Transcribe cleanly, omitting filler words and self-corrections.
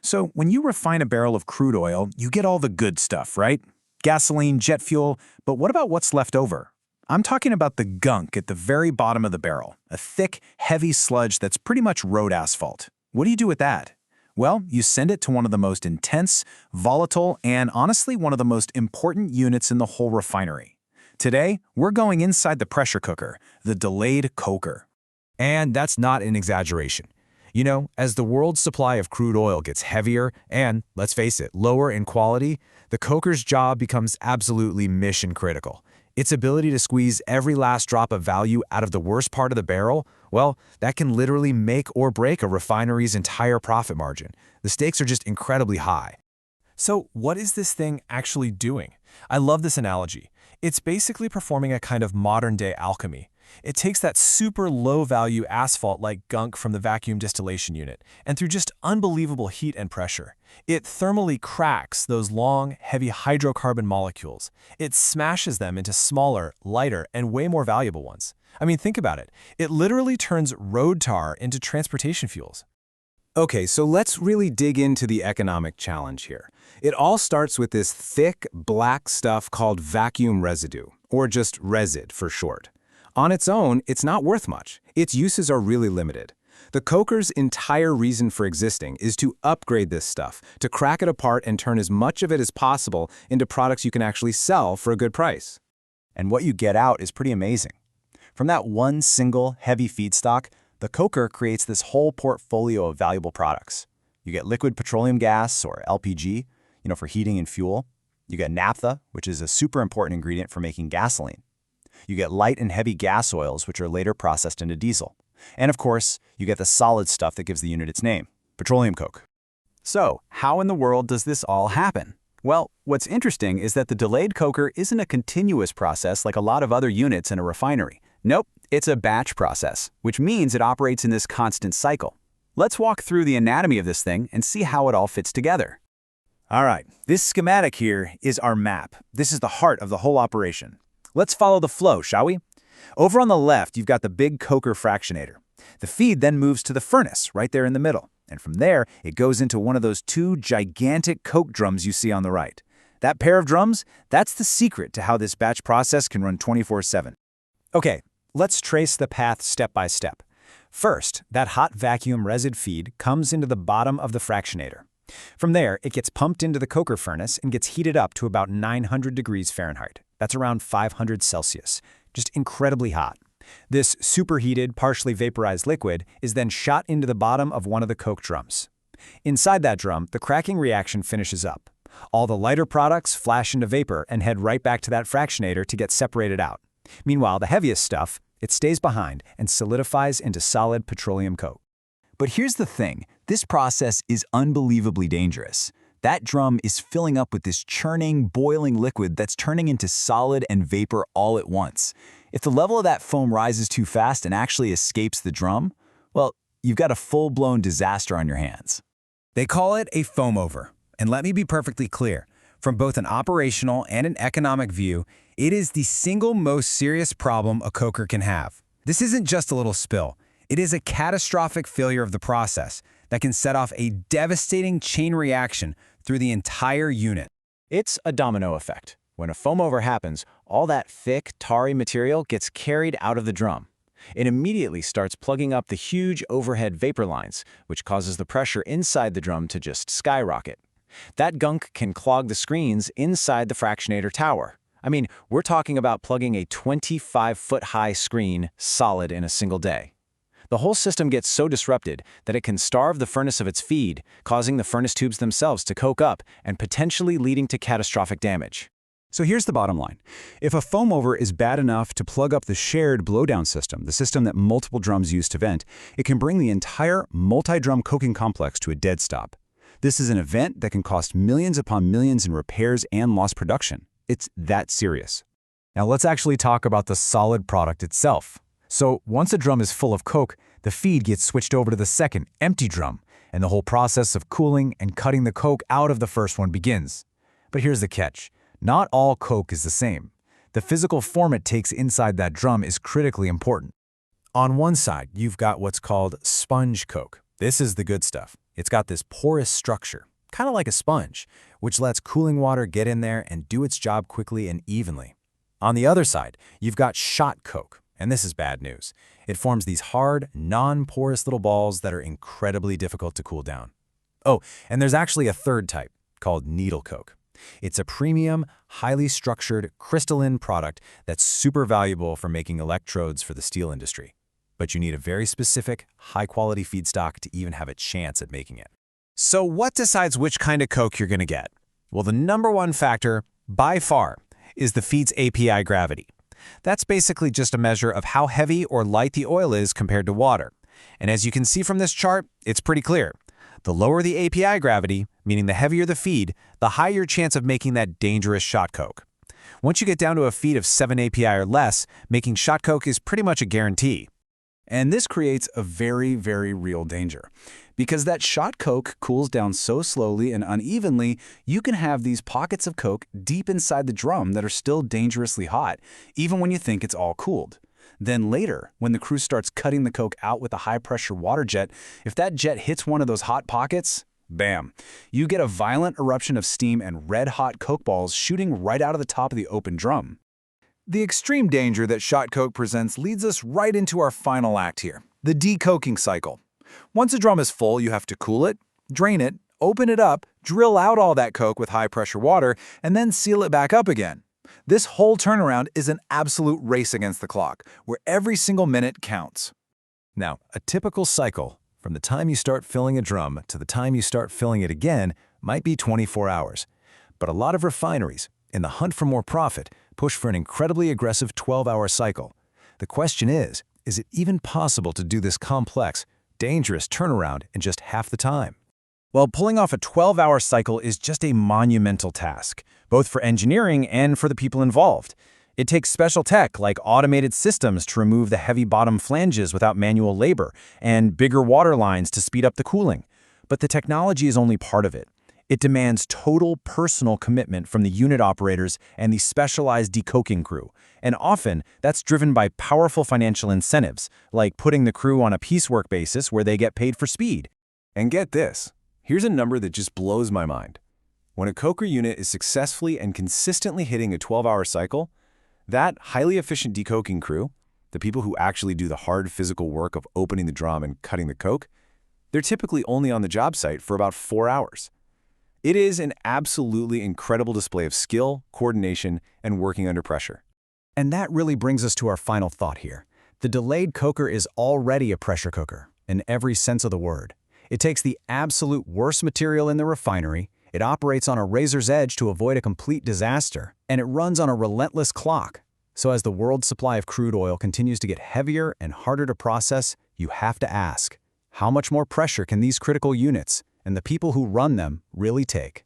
So when you refine a barrel of crude oil, you get all the good stuff, right? Gasoline, jet fuel, but what about what's left over? I'm talking about the gunk at the very bottom of the barrel, a thick, heavy sludge that's pretty much road asphalt. What do you do with that? Well, you send it to one of the most intense, volatile, and honestly one of the most important units in the whole refinery. Today, we're going inside the pressure cooker, the delayed coker. And that's not an exaggeration. You know, as the world's supply of crude oil gets heavier and, let's face it, lower in quality, the coker's job becomes absolutely mission critical. Its ability to squeeze every last drop of value out of the worst part of the barrel, well, that can literally make or break a refinery's entire profit margin. The stakes are just incredibly high. So what is this thing actually doing? I love this analogy. It's basically performing a kind of modern-day alchemy. It takes that super low-value asphalt-like gunk from the vacuum distillation unit, and through just unbelievable heat and pressure, it thermally cracks those long, heavy hydrocarbon molecules. It smashes them into smaller, lighter, and way more valuable ones. I mean, think about it. It literally turns road tar into transportation fuels. Okay, so let's really dig into the economic challenge here. It all starts with this thick, black stuff called vacuum residue, or just resid for short. On its own, it's not worth much. Its uses are really limited. The coker's entire reason for existing is to upgrade this stuff, to crack it apart and turn as much of it as possible into products you can actually sell for a good price. And what you get out is pretty amazing. From that one single, heavy feedstock, the coker creates this whole portfolio of valuable products. You get liquid petroleum gas, or LPG, for heating and fuel. You get naphtha, which is a super important ingredient for making gasoline. You get light and heavy gas oils, which are later processed into diesel. And of course, you get the solid stuff that gives the unit its name, petroleum coke. So, how in the world does this all happen? Well, what's interesting is that the delayed coker isn't a continuous process like a lot of other units in a refinery. Nope, it's a batch process, which means it operates in this constant cycle. Let's walk through the anatomy of this thing and see how it all fits together. All right, this schematic here is our map. This is the heart of the whole operation. Let's follow the flow, shall we? Over on the left, you've got the big coker fractionator. The feed then moves to the furnace, right there in the middle. And from there, it goes into one of those two gigantic coke drums you see on the right. That pair of drums, that's the secret to how this batch process can run 24/7. Okay, let's trace the path step by step. First, that hot vacuum resid feed comes into the bottom of the fractionator. From there, it gets pumped into the coker furnace and gets heated up to about 900 degrees Fahrenheit. That's around 500 Celsius. Just incredibly hot. This superheated, partially vaporized liquid is then shot into the bottom of one of the coke drums. Inside that drum, the cracking reaction finishes up. All the lighter products flash into vapor and head right back to that fractionator to get separated out. Meanwhile, the heaviest stuff, it stays behind and solidifies into solid petroleum coke. But here's the thing, this process is unbelievably dangerous. That drum is filling up with this churning, boiling liquid that's turning into solid and vapor all at once. If the level of that foam rises too fast and actually escapes the drum, well, you've got a full-blown disaster on your hands. They call it a foam over. And let me be perfectly clear, from both an operational and an economic view, it is the single most serious problem a coker can have. This isn't just a little spill. It is a catastrophic failure of the process that can set off a devastating chain reaction through the entire unit. It's a domino effect. When a foam over happens, all that thick, tarry material gets carried out of the drum. It immediately starts plugging up the huge overhead vapor lines, which causes the pressure inside the drum to just skyrocket. That gunk can clog the screens inside the fractionator tower. I mean, we're talking about plugging a 25-foot-high screen solid in a single day. The whole system gets so disrupted that it can starve the furnace of its feed, causing the furnace tubes themselves to coke up and potentially leading to catastrophic damage. So here's the bottom line. If a foam over is bad enough to plug up the shared blowdown system, the system that multiple drums use to vent, it can bring the entire multi-drum coking complex to a dead stop. This is an event that can cost millions upon millions in repairs and lost production. It's that serious. Now let's actually talk about the solid product itself. So once a drum is full of coke, the feed gets switched over to the second, empty drum, and the whole process of cooling and cutting the coke out of the first one begins. But here's the catch. Not all coke is the same. The physical form it takes inside that drum is critically important. On one side, you've got what's called sponge coke. This is the good stuff. It's got this porous structure, kind of like a sponge, which lets cooling water get in there and do its job quickly and evenly. On the other side, you've got shot coke, and this is bad news. It forms these hard, non-porous little balls that are incredibly difficult to cool down. Oh, and there's actually a third type, called needle coke. It's a premium, highly structured, crystalline product that's super valuable for making electrodes for the steel industry. But you need a very specific, high-quality feedstock to even have a chance at making it. So what decides which kind of coke you're going to get? Well, the number one factor, by far, is the feed's API gravity. That's basically just a measure of how heavy or light the oil is compared to water. And as you can see from this chart, it's pretty clear. The lower the API gravity, meaning the heavier the feed, the higher your chance of making that dangerous shot coke. Once you get down to a feed of 7 API or less, making shot coke is pretty much a guarantee. And this creates a very, very real danger. Because that shot coke cools down so slowly and unevenly, you can have these pockets of coke deep inside the drum that are still dangerously hot, even when you think it's all cooled. Then later, when the crew starts cutting the coke out with a high-pressure water jet, if that jet hits one of those hot pockets, bam, you get a violent eruption of steam and red-hot coke balls shooting right out of the top of the open drum. The extreme danger that shot coke presents leads us right into our final act here, the decoking cycle. Once a drum is full, you have to cool it, drain it, open it up, drill out all that coke with high-pressure water, and then seal it back up again. This whole turnaround is an absolute race against the clock, where every single minute counts. Now, a typical cycle, from the time you start filling a drum to the time you start filling it again, might be 24 hours. But a lot of refineries, in the hunt for more profit, push for an incredibly aggressive 12-hour cycle. The question is it even possible to do this complex, dangerous turnaround in just half the time? Well, pulling off a 12-hour cycle is just a monumental task, both for engineering and for the people involved. It takes special tech like automated systems to remove the heavy bottom flanges without manual labor, and bigger water lines to speed up the cooling. But the technology is only part of it. It demands total personal commitment from the unit operators and the specialized decoking crew. And often, that's driven by powerful financial incentives, like putting the crew on a piecework basis where they get paid for speed. And get this. Here's a number that just blows my mind. When a coker unit is successfully and consistently hitting a 12-hour cycle, that highly efficient decoking crew, the people who actually do the hard physical work of opening the drum and cutting the coke, they're typically only on the job site for about 4 hours. It is an absolutely incredible display of skill, coordination, and working under pressure. And that really brings us to our final thought here. The delayed coker is already a pressure cooker, in every sense of the word. It takes the absolute worst material in the refinery, it operates on a razor's edge to avoid a complete disaster, and it runs on a relentless clock. So as the world's supply of crude oil continues to get heavier and harder to process, you have to ask, how much more pressure can these critical units and the people who run them really take?